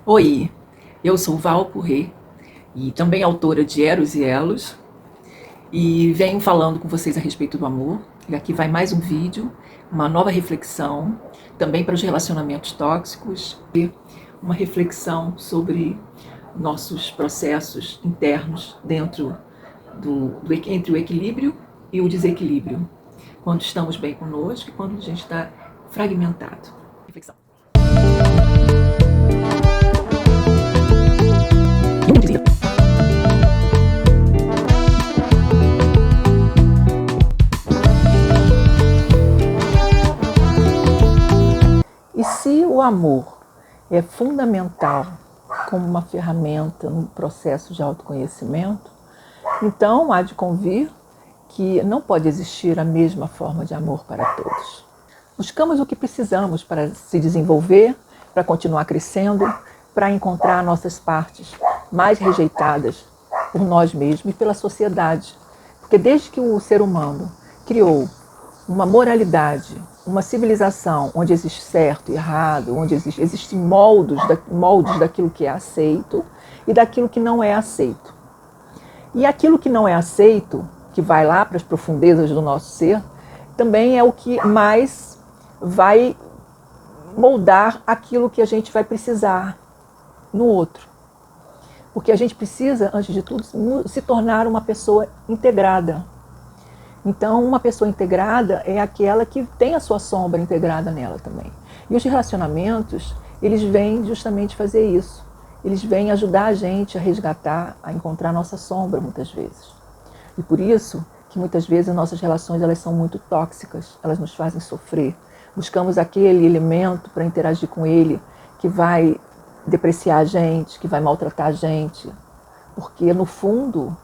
Oi, eu sou Val Purré e também autora de Eros e Elos e venho falando com vocês a respeito do amor. E aqui vai mais um vídeo, uma nova reflexão, também para os relacionamentos tóxicos e uma reflexão sobre nossos processos internos dentro entre o equilíbrio e o desequilíbrio, quando estamos bem conosco e quando a gente está fragmentado. Reflexão. E se o amor é fundamental como uma ferramenta no processo de autoconhecimento, então há de convir que não pode existir a mesma forma de amor para todos. Buscamos o que precisamos para se desenvolver, para continuar crescendo, para encontrar nossas partes mais rejeitadas por nós mesmos e pela sociedade. Porque desde que o ser humano criou uma moralidade, uma civilização onde existe certo e errado, onde existem moldes daquilo que é aceito e daquilo que não é aceito. E aquilo que não é aceito, que vai lá para as profundezas do nosso ser, também é o que mais vai moldar aquilo que a gente vai precisar no outro. Porque a gente precisa, antes de tudo, se tornar uma pessoa integrada. Então, uma pessoa integrada é aquela que tem a sua sombra integrada nela também. E os relacionamentos, eles vêm justamente fazer isso. Eles vêm ajudar a gente a resgatar, a encontrar a nossa sombra muitas vezes. E por isso que muitas vezes as nossas relações elas são muito tóxicas, elas nos fazem sofrer. Buscamos aquele elemento para interagir com ele que vai depreciar a gente, que vai maltratar a gente. Porque no fundo,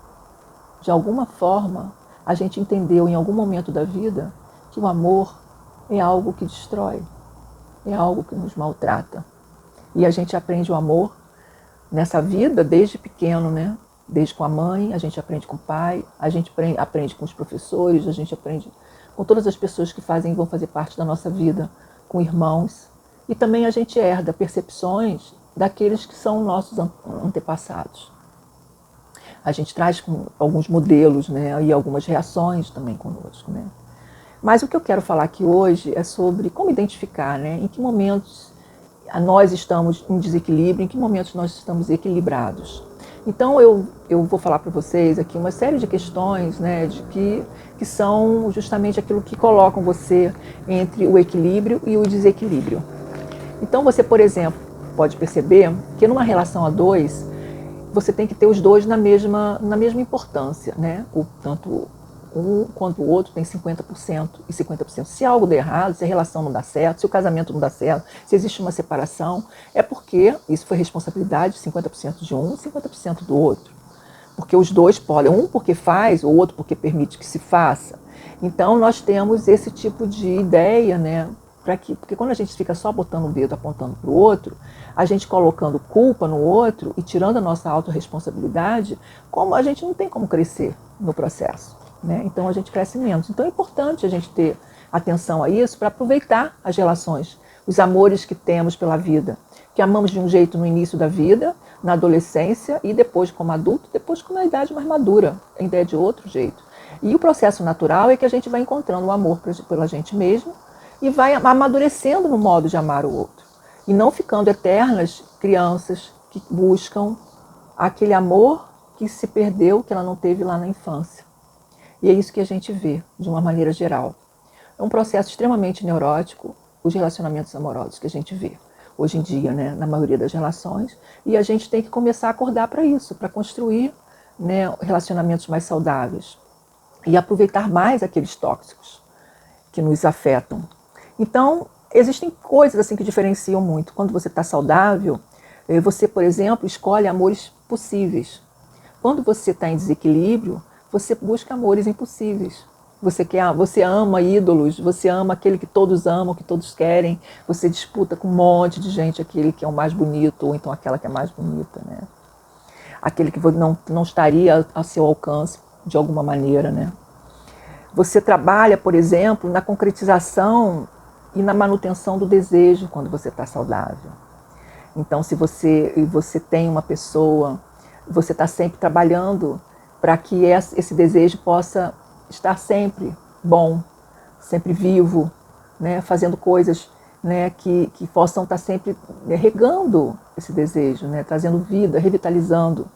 de alguma forma, a gente entendeu em algum momento da vida que o amor é algo que destrói, é algo que nos maltrata. E a gente aprende o amor nessa vida desde pequeno, né? Desde com a mãe, a gente aprende com o pai, a gente aprende com os professores, a gente aprende com todas as pessoas que vão fazer parte da nossa vida, com irmãos. E também a gente herda percepções daqueles que são nossos antepassados. A gente traz com alguns modelos, né, e algumas reações também conosco, né? Mas o que eu quero falar aqui hoje é sobre como identificar, né, em que momentos nós estamos em desequilíbrio, em que momentos nós estamos equilibrados. Então eu vou falar para vocês aqui uma série de questões, né, que são justamente aquilo que colocam você entre o equilíbrio e o desequilíbrio. Então você, por exemplo, pode perceber que numa relação a dois, você tem que ter os dois na mesma importância, né? Tanto um quanto o outro tem 50% e 50%. Se algo der errado, se a relação não dá certo, se o casamento não dá certo, se existe uma separação, é porque isso foi responsabilidade 50% de um e 50% do outro. Porque os dois podem, um porque faz, o outro porque permite que se faça. Então nós temos esse tipo de ideia, né? Porque quando a gente fica só botando o dedo apontando para o outro, a gente colocando culpa no outro e tirando a nossa autorresponsabilidade, como a gente não tem como crescer no processo, né? Então a gente cresce menos. Então é importante a gente ter atenção a isso para aproveitar as relações, os amores que temos pela vida, que amamos de um jeito no início da vida, na adolescência e depois como adulto, depois com a idade mais madura, ainda é de outro jeito. E o processo natural é que a gente vai encontrando o amor pela gente mesmo e vai amadurecendo no modo de amar o outro. E não ficando eternas crianças que buscam aquele amor que se perdeu, que ela não teve lá na infância. E é isso que a gente vê, de uma maneira geral. É um processo extremamente neurótico, os relacionamentos amorosos que a gente vê hoje em dia, né, na maioria das relações. E a gente tem que começar a acordar para isso, para construir, né, relacionamentos mais saudáveis. E aproveitar mais aqueles tóxicos que nos afetam. Então, existem coisas assim que diferenciam muito. Quando você está saudável, você, por exemplo, escolhe amores possíveis. Quando você está em desequilíbrio, você busca amores impossíveis. Você ama ídolos, você ama aquele que todos amam, que todos querem. Você disputa com um monte de gente aquele que é o mais bonito, ou então aquela que é mais bonita, né? Aquele que não estaria ao seu alcance de alguma maneira, né? Você trabalha, por exemplo, na concretização e na manutenção do desejo quando você está saudável. Então, se você tem uma pessoa, você está sempre trabalhando para que esse desejo possa estar sempre bom, sempre vivo, né? Fazendo coisas, né, que possam estar sempre regando esse desejo, né? Trazendo vida, revitalizando.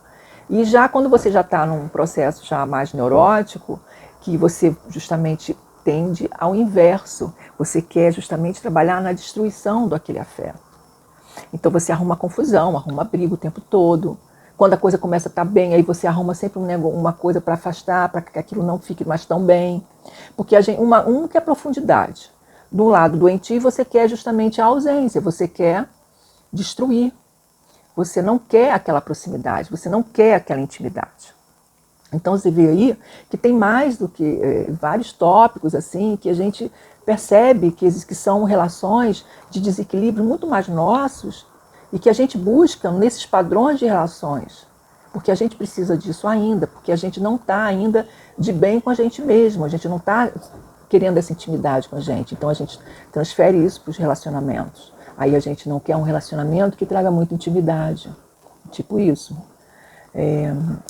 E já quando você já está num processo já mais neurótico, que você justamente tende ao inverso, você quer justamente trabalhar na destruição do aquele afeto. Então você arruma confusão, arruma briga o tempo todo. Quando a coisa começa a estar bem, aí você arruma sempre uma coisa para afastar, para que aquilo não fique mais tão bem. Porque um quer profundidade. Do lado doentio, você quer justamente a ausência, você quer destruir. Você não quer aquela proximidade, você não quer aquela intimidade. Então você vê aí que tem mais do que vários tópicos assim que a gente percebe que são relações de desequilíbrio muito mais nossos e que a gente busca nesses padrões de relações, porque a gente precisa disso ainda, porque a gente não está ainda de bem com a gente mesmo, a gente não está querendo essa intimidade com a gente, então a gente transfere isso para os relacionamentos. Aí a gente não quer um relacionamento que traga muita intimidade, tipo isso.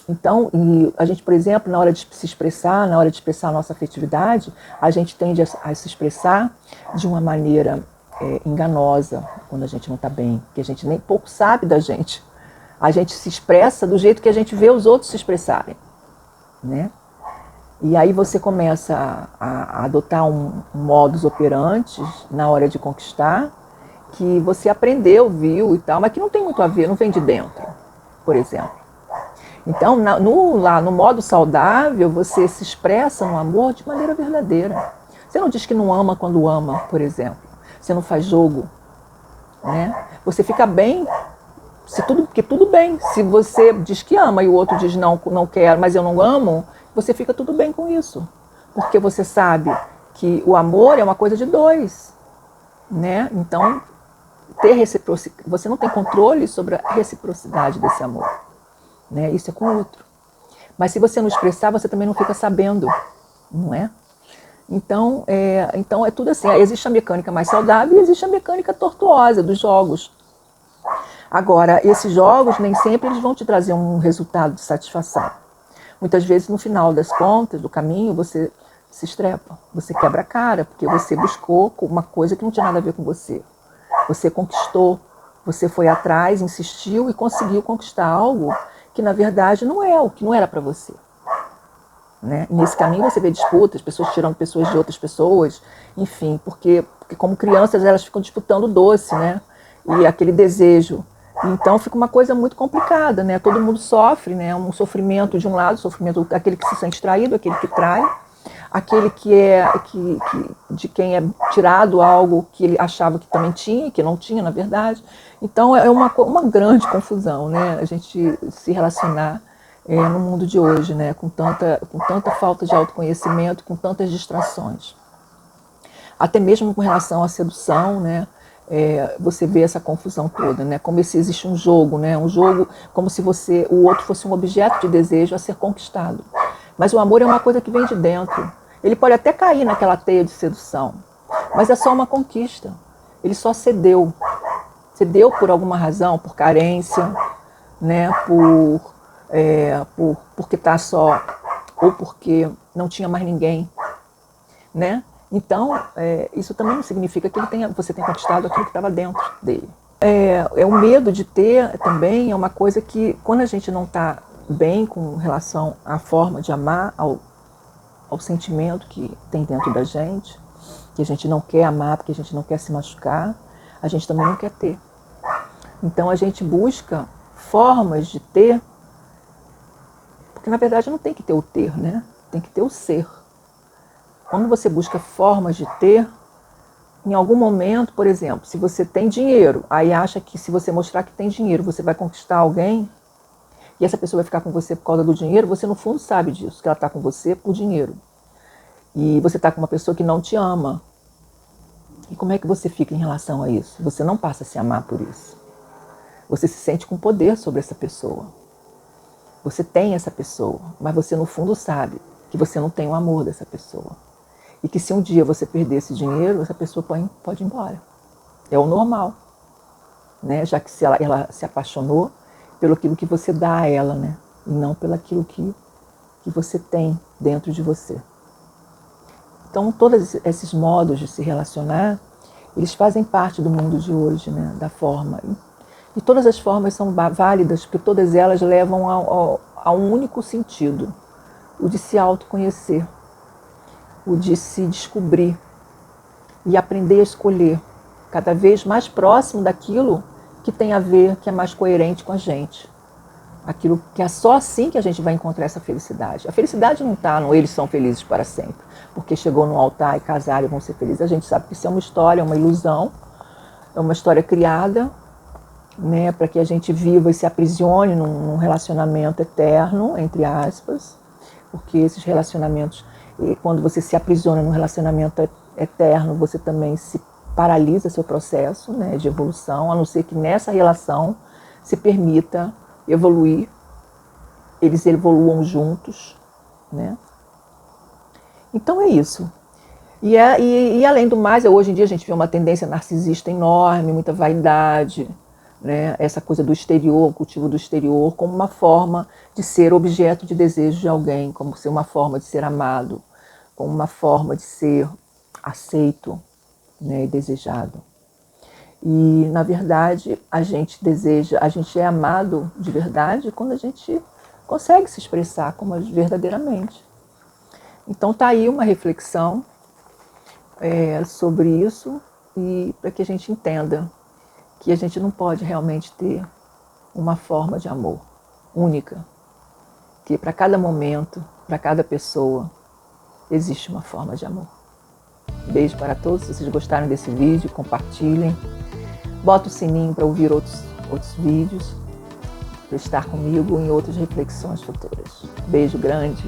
Então, a gente, por exemplo, na hora de se expressar, na hora de expressar a nossa afetividade, a gente tende a se expressar de uma maneira enganosa quando a gente não está bem, que a gente nem pouco sabe da gente. A gente se expressa do jeito que a gente vê os outros se expressarem, né? E aí você começa a adotar um modus operandi na hora de conquistar, que você aprendeu, viu e tal, mas que não tem muito a ver, não vem de dentro, por exemplo. Então, lá no modo saudável, você se expressa no amor de maneira verdadeira. Você não diz que não ama quando ama, por exemplo. Você não faz jogo, né? Você fica bem, porque tudo bem. Se você diz que ama e o outro diz não quero, mas eu não amo, você fica tudo bem com isso. Porque você sabe que o amor é uma coisa de dois, né? Então, você não tem controle sobre a reciprocidade desse amor. Né? Isso é com o outro. Mas se você não expressar, você também não fica sabendo, não é? Então é tudo assim. Existe a mecânica mais saudável e existe a mecânica tortuosa dos jogos. Agora, esses jogos nem sempre eles vão te trazer um resultado de satisfação. Muitas vezes, no final das contas, do caminho, você se estrepa, você quebra a cara, porque você buscou uma coisa que não tinha nada a ver com você. Você conquistou, você foi atrás, insistiu e conseguiu conquistar algo que na verdade não é o que não era para você. Né? E nesse caminho você vê disputas, pessoas tirando pessoas de outras pessoas, enfim, porque como crianças elas ficam disputando doce, né? E aquele desejo. Então fica uma coisa muito complicada, né? Todo mundo sofre, né? Um sofrimento de um lado, sofrimento aquele que se sente traído, aquele que trai, aquele de quem é tirado algo que ele achava que também tinha, que não tinha, na verdade. Então é uma grande confusão, né? A gente se relacionar no mundo de hoje, né? Com tanta falta de autoconhecimento, com tantas distrações. Até mesmo com relação à sedução, né? Você vê essa confusão toda, né? Como se existe um jogo, né? Um jogo como se o outro fosse um objeto de desejo a ser conquistado. Mas o amor é uma coisa que vem de dentro. Ele pode até cair naquela teia de sedução, mas é só uma conquista. Ele só cedeu. Cedeu por alguma razão, por carência, né? Porque está só, ou porque não tinha mais ninguém, né? Então, isso também não significa que você tenha conquistado aquilo que estava dentro dele. O medo de ter também é uma coisa que, quando a gente não está bem com relação à forma de amar, ao sentimento que tem dentro da gente, que a gente não quer amar, porque a gente não quer se machucar, a gente também não quer ter. Então a gente busca formas de ter, porque na verdade não tem que ter o ter, né? Tem que ter o ser. Quando você busca formas de ter, em algum momento, por exemplo, se você tem dinheiro, aí acha que se você mostrar que tem dinheiro, você vai conquistar alguém, e essa pessoa vai ficar com você por causa do dinheiro, você no fundo sabe disso, que ela está com você por dinheiro. E você está com uma pessoa que não te ama. E como é que você fica em relação a isso? Você não passa a se amar por isso. Você se sente com poder sobre essa pessoa. Você tem essa pessoa, mas você no fundo sabe que você não tem o amor dessa pessoa. E que se um dia você perder esse dinheiro, essa pessoa pode ir embora. É o normal. né? Já que se ela se apaixonou pelo aquilo que você dá a ela, né? E não pelo aquilo que você tem dentro de você. Então, todos esses modos de se relacionar, eles fazem parte do mundo de hoje, né? Da forma. E todas as formas são válidas, porque todas elas levam a um único sentido, o de se autoconhecer, o de se descobrir e aprender a escolher cada vez mais próximo daquilo que tem a ver, que é mais coerente com a gente. Aquilo que é só assim que a gente vai encontrar essa felicidade. A felicidade não está no eles são felizes para sempre, porque chegou no altar e casaram e vão ser felizes. A gente sabe que isso é uma história, é uma ilusão, é uma história criada, né, para que a gente viva e se aprisione num relacionamento eterno, entre aspas, porque esses relacionamentos, quando você se aprisiona num relacionamento eterno, você também se paralisa seu processo, né, de evolução, a não ser que nessa relação se permita evoluir, eles evoluam juntos, né? Então é isso. E além do mais, hoje em dia a gente vê uma tendência narcisista enorme, muita vaidade, né? Essa coisa do exterior, o cultivo do exterior, como uma forma de ser objeto de desejo de alguém, como ser uma forma de ser amado, como uma forma de ser aceito, né, e desejado. E, na verdade, a gente é amado de verdade quando a gente consegue se expressar como verdadeiramente. Então está aí uma reflexão sobre isso, e para que a gente entenda que a gente não pode realmente ter uma forma de amor única, que para cada momento, para cada pessoa, existe uma forma de amor. Beijo para todos. Se vocês gostaram desse vídeo, compartilhem. Bota o sininho para ouvir outros vídeos, para estar comigo em outras reflexões futuras. Beijo grande.